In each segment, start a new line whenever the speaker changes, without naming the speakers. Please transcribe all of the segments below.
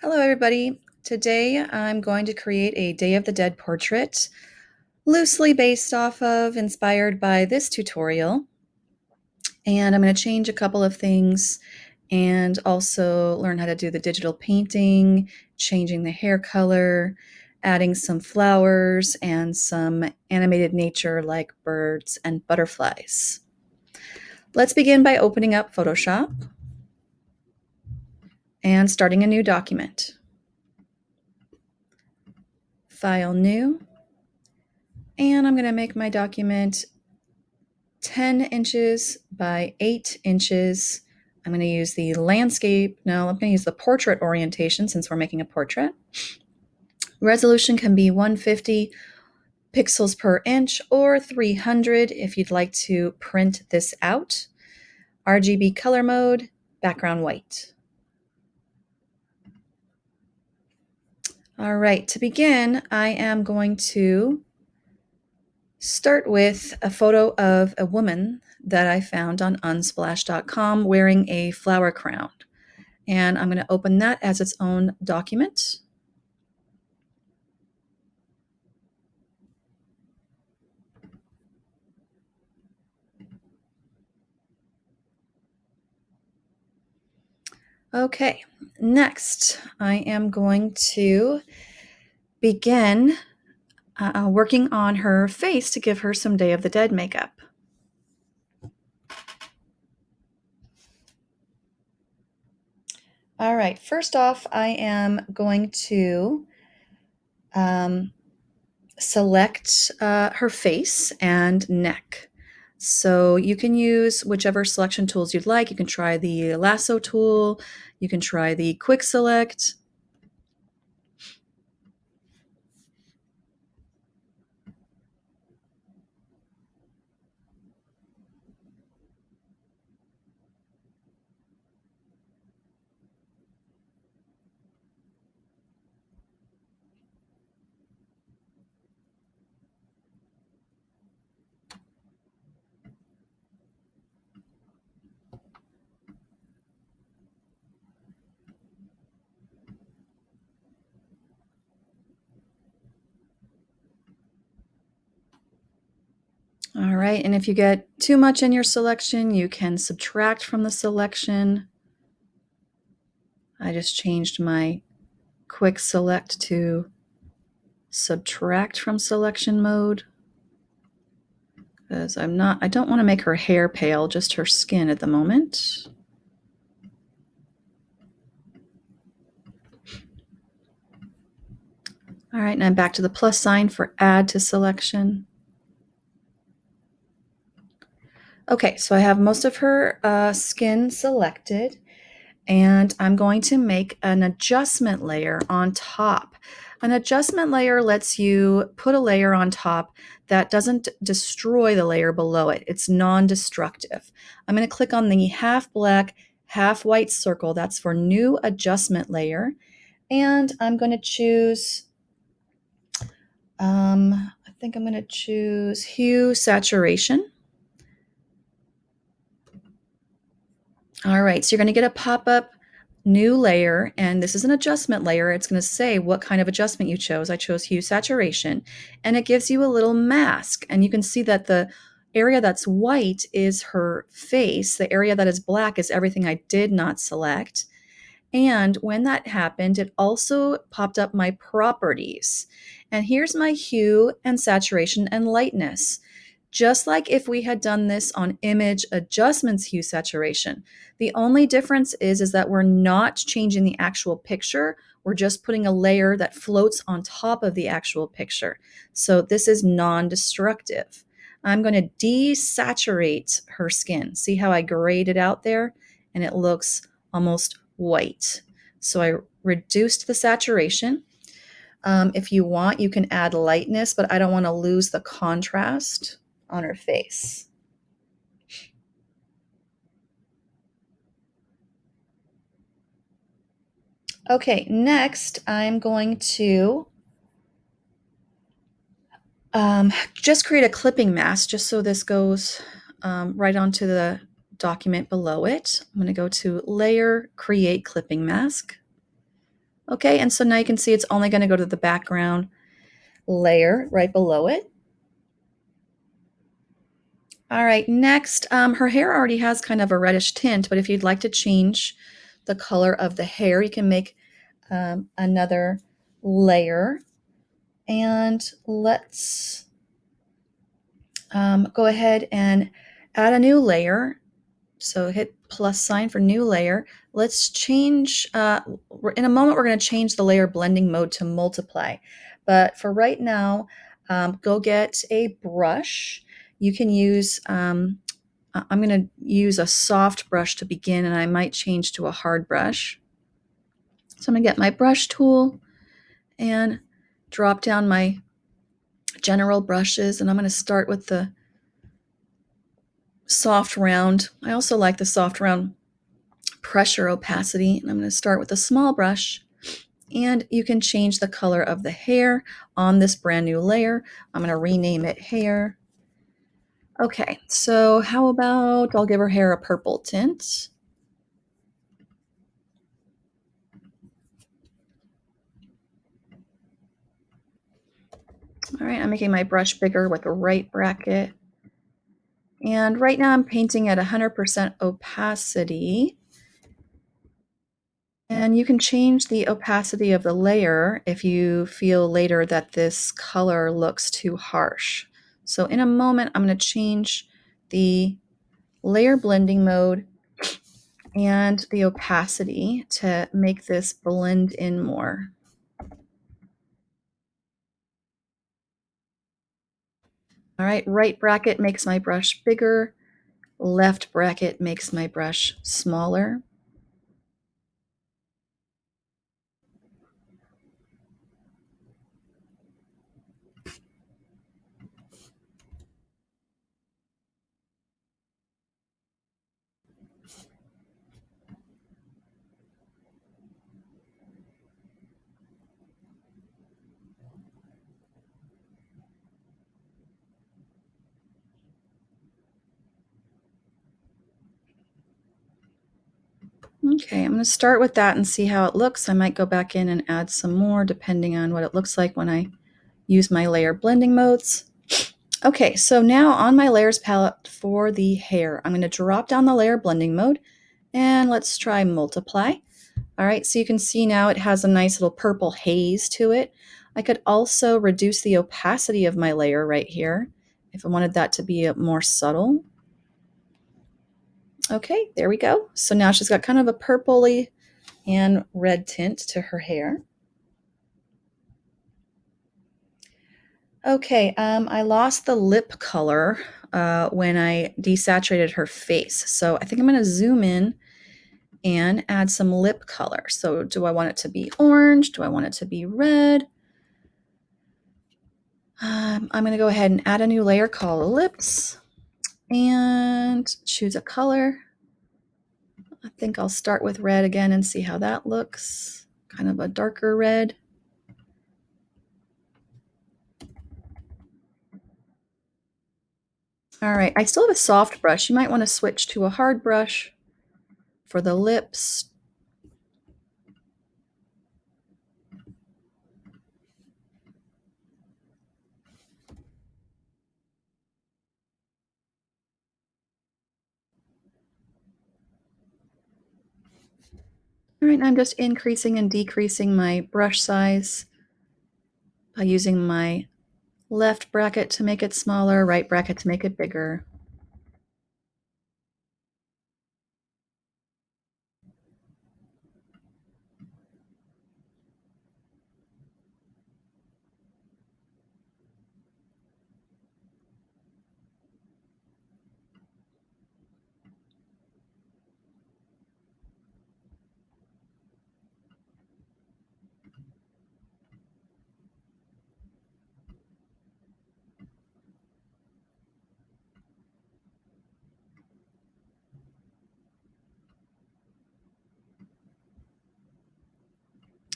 Hello everybody. Today I'm going to create a Day of the Dead portrait, loosely based off of, inspired by this tutorial. And I'm going to change a couple of things and also learn how to do the digital painting, changing the hair color, adding some flowers and some animated nature like birds and butterflies. Let's begin by opening up Photoshop and starting a new document. File New. And I'm going to make my document 10 inches by 8 inches. I'm going to use the landscape. No, I'm going to use the portrait orientation since we're making a portrait. Resolution can be 150 pixels per inch or 300 if you'd like to print this out. RGB color mode, background white. All right, to begin, I am going to start with a photo of a woman that I found on unsplash.com wearing a flower crown. And I'm going to open that as its own document. Okay, next I am going to begin working on her face to give her some Day of the Dead makeup. All right, first off, I am going to select her face and neck. So you can use whichever selection tools you'd like. You can try the lasso tool, you can try the quick select. All right, and if you get too much in your selection, you can subtract from the selection. I just changed my quick select to subtract from selection mode because I don't want to make her hair pale, just her skin at the moment. All right, and I'm back to the plus sign for add to selection. Okay, so I have most of her skin selected, and I'm going to make an adjustment layer on top. An adjustment layer lets you put a layer on top that doesn't destroy the layer below it. It's non-destructive. I'm going to click on the half black, half white circle. That's for new adjustment layer. And I'm going to choose, I think I'm going to choose hue saturation. All right, so you're going to get a pop-up new layer, and this is an adjustment layer. It's going to say what kind of adjustment you chose. I chose hue saturation, and it gives you a little mask, and you can see that the area that's white is her face. The area that is black is everything I did not select. And when that happened, it also popped up my properties. And here's my hue and saturation and lightness. Just like if we had done this on image adjustments hue saturation. The only difference is that we're not changing the actual picture. We're just putting a layer that floats on top of the actual picture. So this is non-destructive. I'm going to desaturate her skin. See how I grayed it out there? And it looks almost white. So I reduced the saturation. If you want, you can add lightness, but I don't want to lose the contrast on her face. Okay, next I'm going to just create a clipping mask just so this goes right onto the document below it. I'm going to go to Layer, Create Clipping Mask. Okay, and so now you can see it's only going to go to the background layer right below it. All right, next, her hair already has kind of a reddish tint, but if you'd like to change the color of the hair, you can make another layer. And let's go ahead and add a new layer. So hit plus sign for new layer. Let's change, in a moment, we're going to change the layer blending mode to multiply. But for right now, go get a brush. You can use, I'm going to use a soft brush to begin, and I might change to a hard brush. So I'm going to get my brush tool and drop down my general brushes, and I'm going to start with the soft round. I also like the soft round pressure opacity, and I'm going to start with a small brush, and you can change the color of the hair on this brand new layer. I'm going to rename it hair. Okay, so how about I'll give her hair a purple tint. All right, I'm making my brush bigger with the right bracket. And right now I'm painting at 100% opacity. And you can change the opacity of the layer if you feel later that this color looks too harsh. So in a moment, I'm going to change the layer blending mode and the opacity to make this blend in more. All right bracket makes my brush bigger. Left bracket makes my brush smaller. Okay, I'm going to start with that and see how it looks. I might go back in and add some more depending on what it looks like when I use my layer blending modes. Okay, so now on my layers palette for the hair, I'm going to drop down the layer blending mode and let's try multiply. All right, so you can see now it has a nice little purple haze to it. I could also reduce the opacity of my layer right here if I wanted that to be more subtle. Okay, there we go. So now she's got kind of a purpley and red tint to her hair. Okay, I lost the lip color when I desaturated her face. So I think I'm going to zoom in and add some lip color. So do I want it to be orange? Do I want it to be red? I'm going to go ahead and add a new layer called lips and choose a color. I think I'll start with red again and see how that looks. Kind of a darker red. All right, I still have a soft brush. You might want to switch to a hard brush for the lips. All right, I'm just increasing and decreasing my brush size by using my left bracket to make it smaller, right bracket to make it bigger.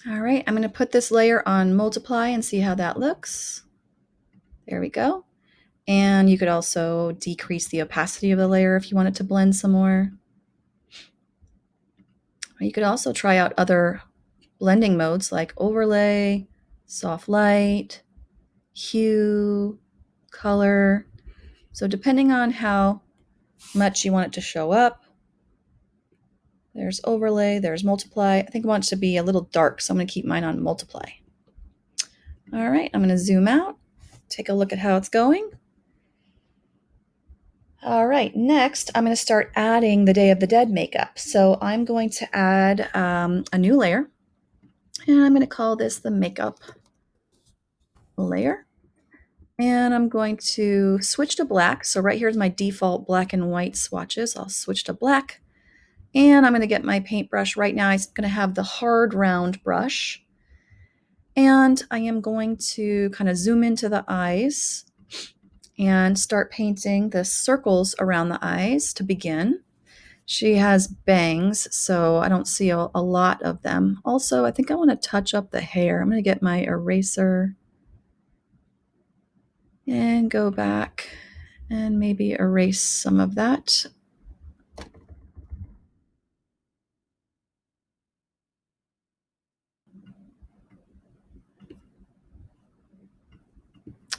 All right, I'm going to put this layer on multiply and see how that looks. There we go. And you could also decrease the opacity of the layer if you want it to blend some more. You could also try out other blending modes like overlay, soft light, hue, color. So depending on how much you want it to show up, there's overlay, there's multiply. I think I want it to be a little dark, so I'm going to keep mine on multiply. All right, I'm going to zoom out, take a look at how it's going. All right, next I'm going to start adding the Day of the Dead makeup. So I'm going to add a new layer, and I'm going to call this the makeup layer. And I'm going to switch to black. So right here is my default black and white swatches. I'll switch to black. And I'm going to get my paintbrush. Right now I'm going to have the hard round brush. And I am going to kind of zoom into the eyes and start painting the circles around the eyes to begin. She has bangs, so I don't see a lot of them. Also, I think I want to touch up the hair. I'm going to get my eraser and go back and maybe erase some of that.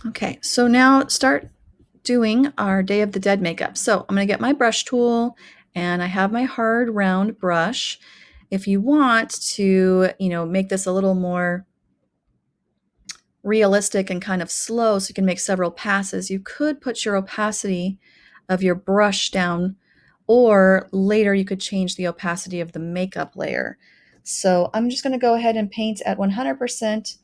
Okay, so now start doing our Day of the Dead makeup. So I'm going to get my brush tool, and I have my hard round brush. If you want to, make this a little more realistic and kind of slow so you can make several passes, you could put your opacity of your brush down, or later you could change the opacity of the makeup layer. So I'm just going to go ahead and paint at 100%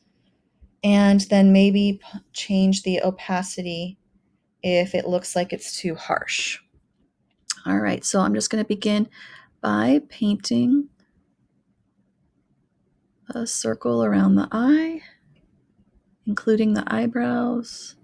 and then maybe change the opacity if it looks like it's too harsh. All right, so I'm just going to begin by painting a circle around the eye, including the eyebrows.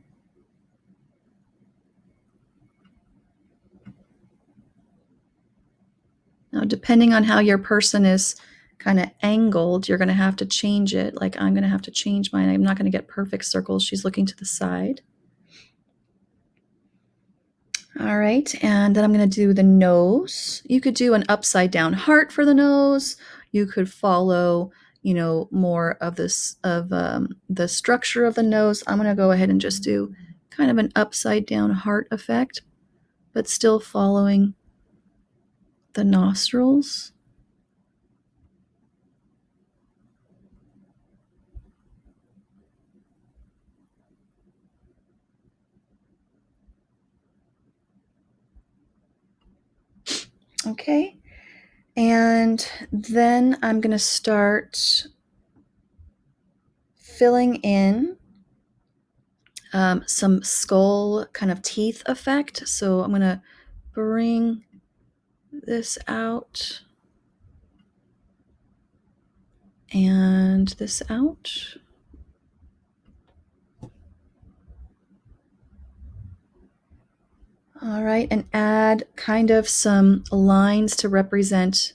Now, depending on how your person is kind of angled, you're going to have to change it. Like I'm going to have to change mine. I'm not going to get perfect circles. She's looking to the side. All right, and then I'm going to do the nose. You could do an upside down heart for the nose. You could follow, more of this of the structure of the nose. I'm going to go ahead and just do kind of an upside down heart effect, but still following the nostrils. Okay, and then I'm going to start filling in some skull kind of teeth effect. So I'm going to bring this out and this out. All right, and add kind of some lines to represent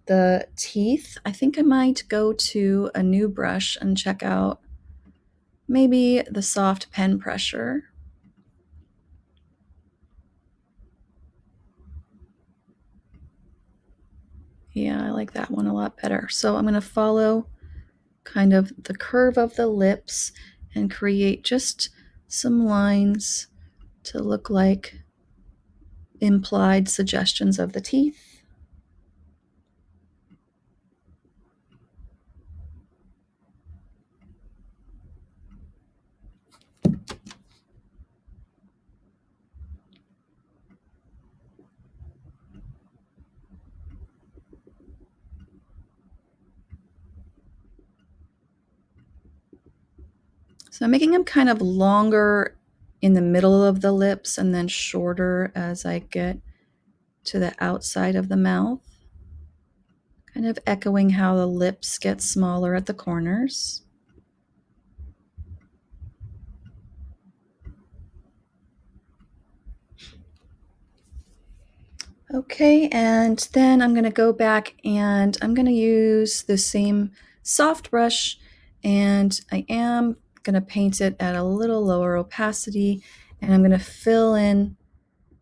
the teeth. I think I might go to a new brush and check out maybe the soft pen pressure. Yeah, I like that one a lot better. So I'm going to follow kind of the curve of the lips and create just some lines to look like implied suggestions of the teeth. So I'm making them kind of longer in the middle of the lips and then shorter as I get to the outside of the mouth, kind of echoing how the lips get smaller at the corners. Okay, and then I'm going to go back and I'm going to use the same soft brush, and I am going to paint it at a little lower opacity, and I'm going to fill in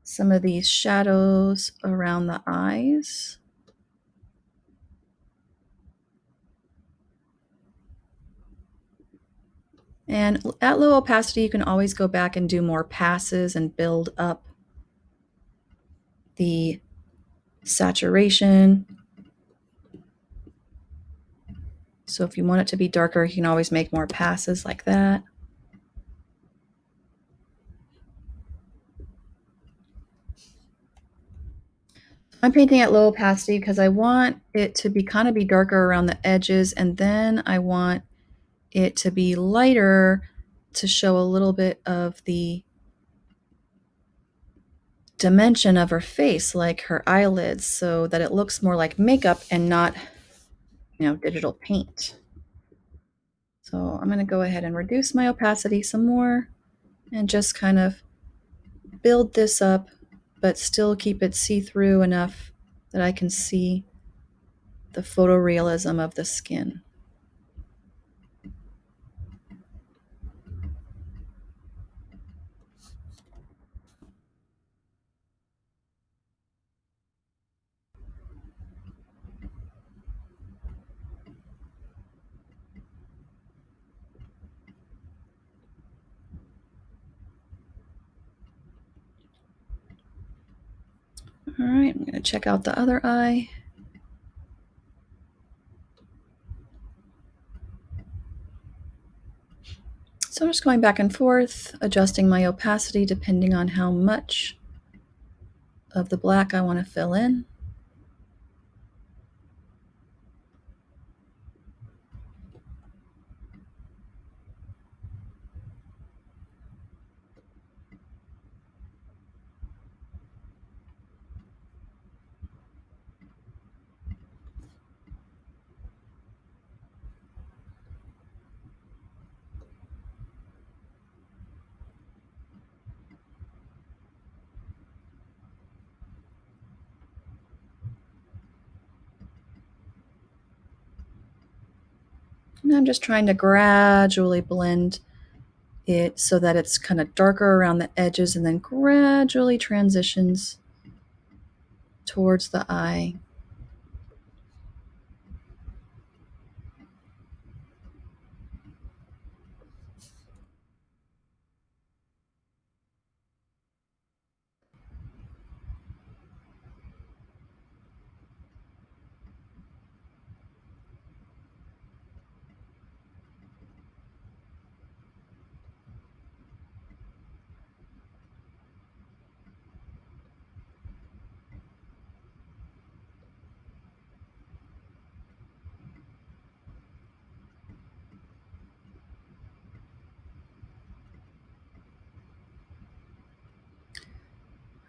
some of these shadows around the eyes. And at low opacity, you can always go back and do more passes and build up the saturation. So if you want it to be darker, you can always make more passes like that. I'm painting at low opacity because I want it to be kind of be darker around the edges, and then I want it to be lighter to show a little bit of the dimension of her face, like her eyelids, so that it looks more like makeup and not, digital paint. So I'm going to go ahead and reduce my opacity some more and just kind of build this up, but still keep it see-through enough that I can see the photorealism of the skin. All right, I'm going to check out the other eye. So I'm just going back and forth, adjusting my opacity depending on how much of the black I want to fill in. And I'm just trying to gradually blend it so that it's kind of darker around the edges and then gradually transitions towards the eye.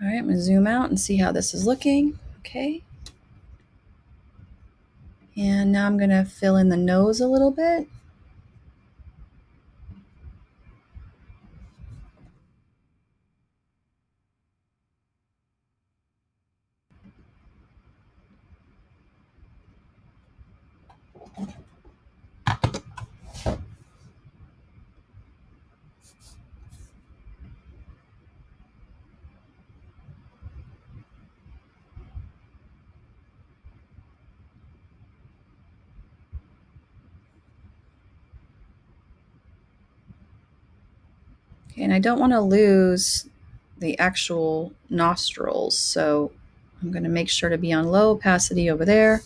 All right, I'm going to zoom out and see how this is looking. Okay. And now I'm going to fill in the nose a little bit. Okay, and I don't want to lose the actual nostrils, so I'm going to make sure to be on low opacity over there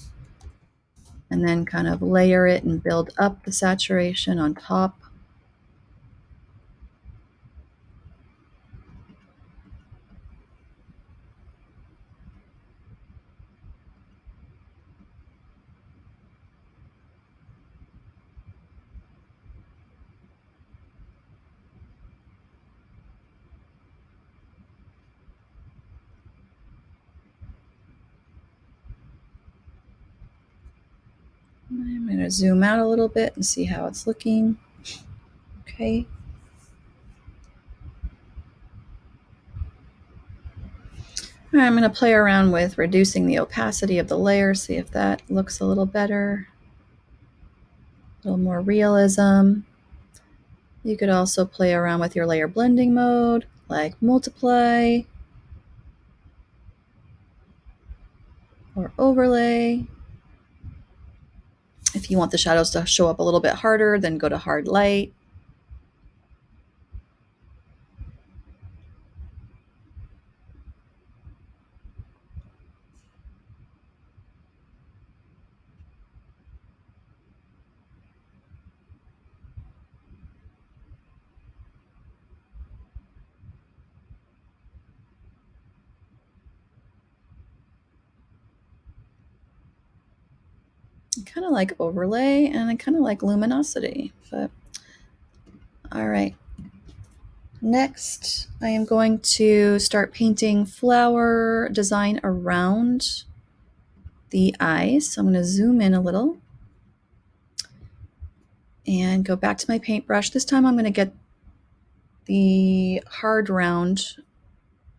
and then kind of layer it and build up the saturation on top. I'm going to zoom out a little bit and see how it's looking. Okay. All right, I'm going to play around with reducing the opacity of the layer, see if that looks a little better, a little more realism. You could also play around with your layer blending mode, like multiply or overlay. If you want the shadows to show up a little bit harder, then go to hard light. I kind of like overlay and I kind of like luminosity, but all right. Next, I am going to start painting flower design around the eyes. So I'm going to zoom in a little and go back to my paintbrush. This time I'm going to get the hard round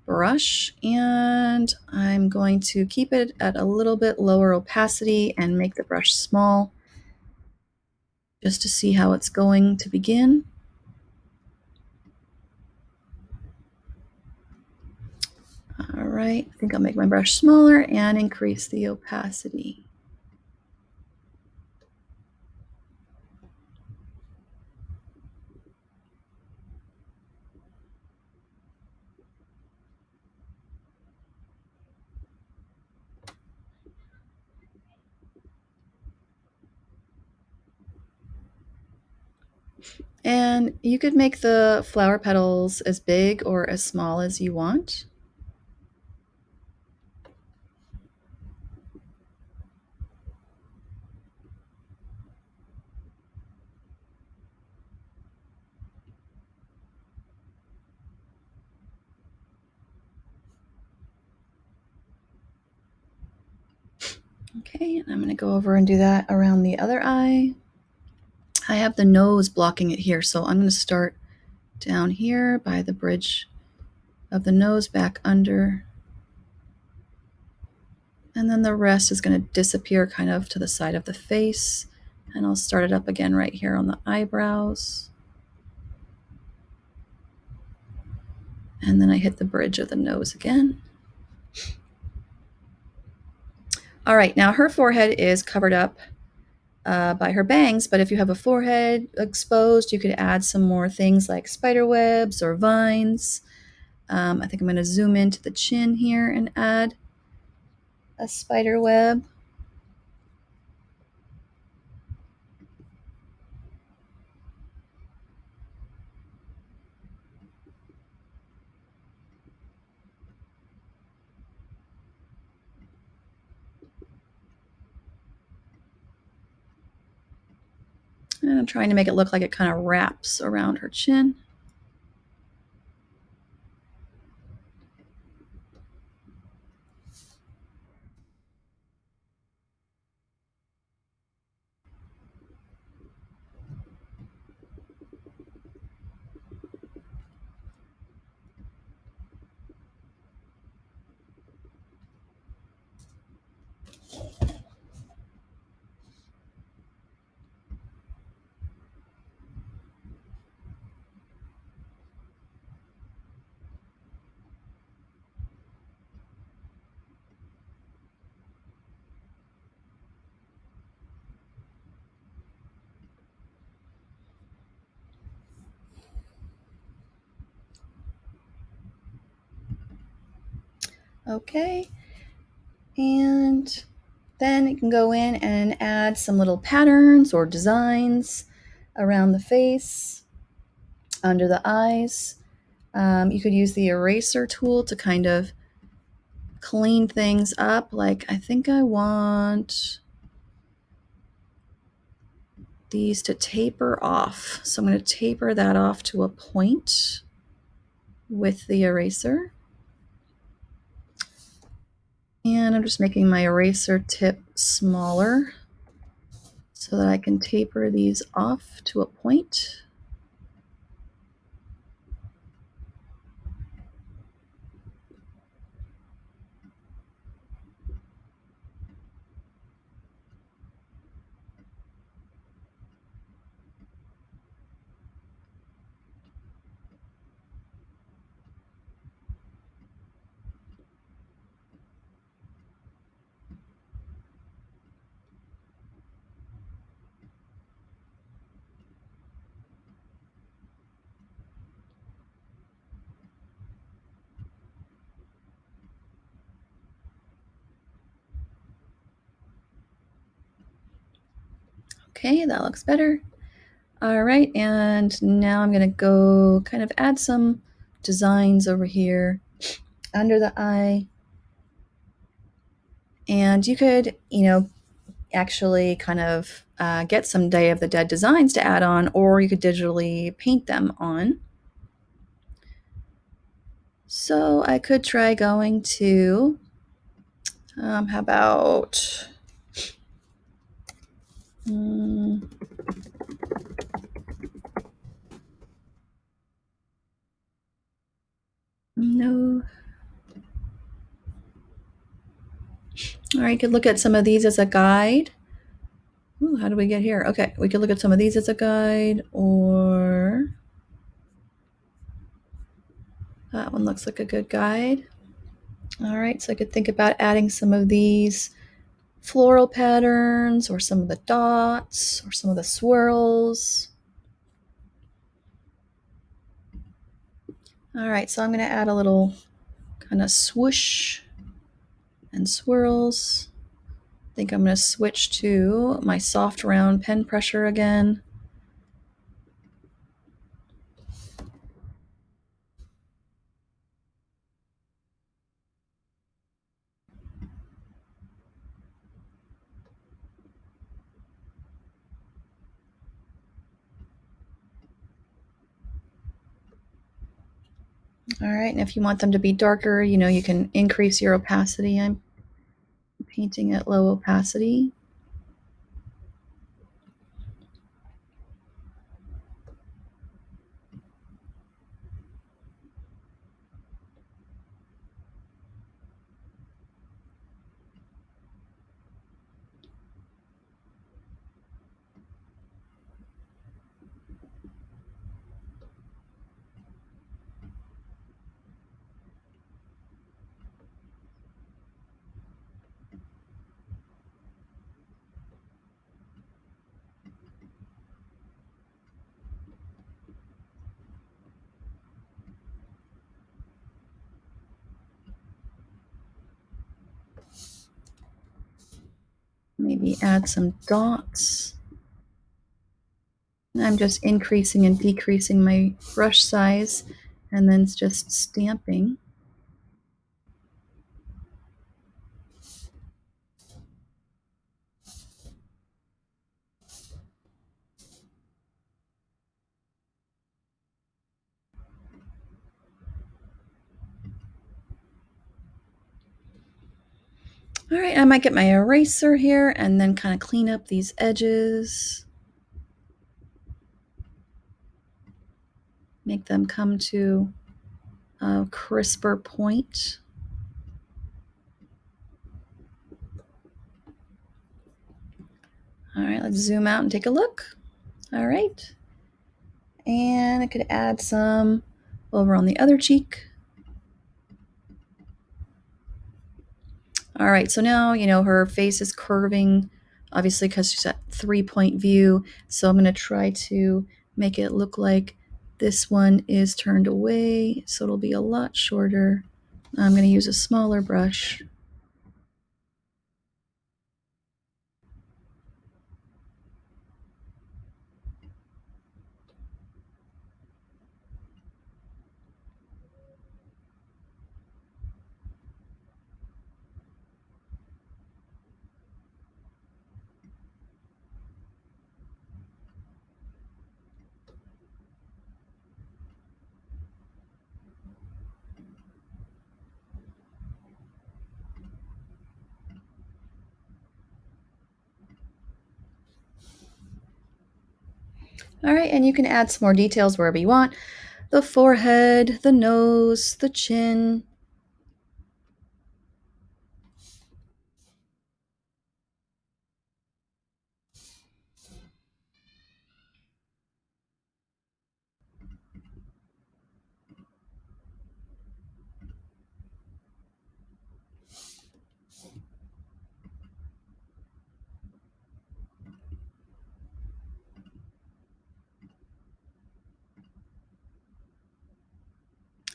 brush and I'm going to keep it at a little bit lower opacity and make the brush small just to see how it's going to begin. All right, I think I'll make my brush smaller and increase the opacity. And you could make the flower petals as big or as small as you want. Okay, and I'm going to go over and do that around the other eye. I have the nose blocking it here, so I'm going to start down here by the bridge of the nose back under. And then the rest is going to disappear kind of to the side of the face. And I'll start it up again right here on the eyebrows. And then I hit the bridge of the nose again. All right, now her forehead is covered up by her bangs, but if you have a forehead exposed, you could add some more things like spider webs or vines. I think I'm going to zoom into the chin here and add a spider web. And I'm trying to make it look like it kind of wraps around her chin. Okay, and then you can go in and add some little patterns or designs around the face, under the eyes. You could use the eraser tool to kind of clean things up. Like I think I want these to taper off. So I'm going to taper that off to a point with the eraser. And I'm just making my eraser tip smaller so that I can taper these off to a point. Okay, that looks better. All right, and now I'm going to go kind of add some designs over here under the eye. And you could, actually kind of get some Day of the Dead designs to add on, or you could digitally paint them on. So I could try going to, how about, no. All right, you could look at some of these as a guide. Ooh, how do we get here? Okay, we could look at some of these as a guide, or that one looks like a good guide. All right, so I could think about adding some of these floral patterns, or some of the dots, or some of the swirls. All right, so I'm going to add a little kind of swoosh and swirls. I think I'm going to switch to my soft round pen pressure again. All right, and if you want them to be darker, you can increase your opacity. I'm painting at low opacity. Maybe add some dots. I'm just increasing and decreasing my brush size, and then it's just stamping. All right, I might get my eraser here and then kind of clean up these edges. Make them come to a crisper point. All right, let's zoom out and take a look. All right. And I could add some over on the other cheek. All right, so now, her face is curving, obviously because she's at 3-point view. So I'm going to try to make it look like this one is turned away, so it'll be a lot shorter. I'm going to use a smaller brush. All right, and you can add some more details wherever you want. The forehead, the nose, the chin.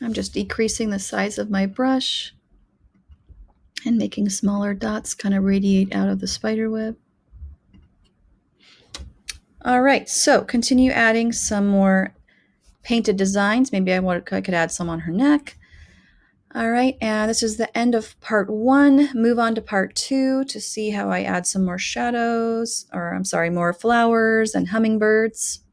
I'm just decreasing the size of my brush and making smaller dots kind of radiate out of the spider web. All right, so continue adding some more painted designs. Maybe I could add some on her neck. All right, and this is the end of part 1. Move on to part 2 to see how I add some more shadows, or I'm sorry, more flowers and hummingbirds.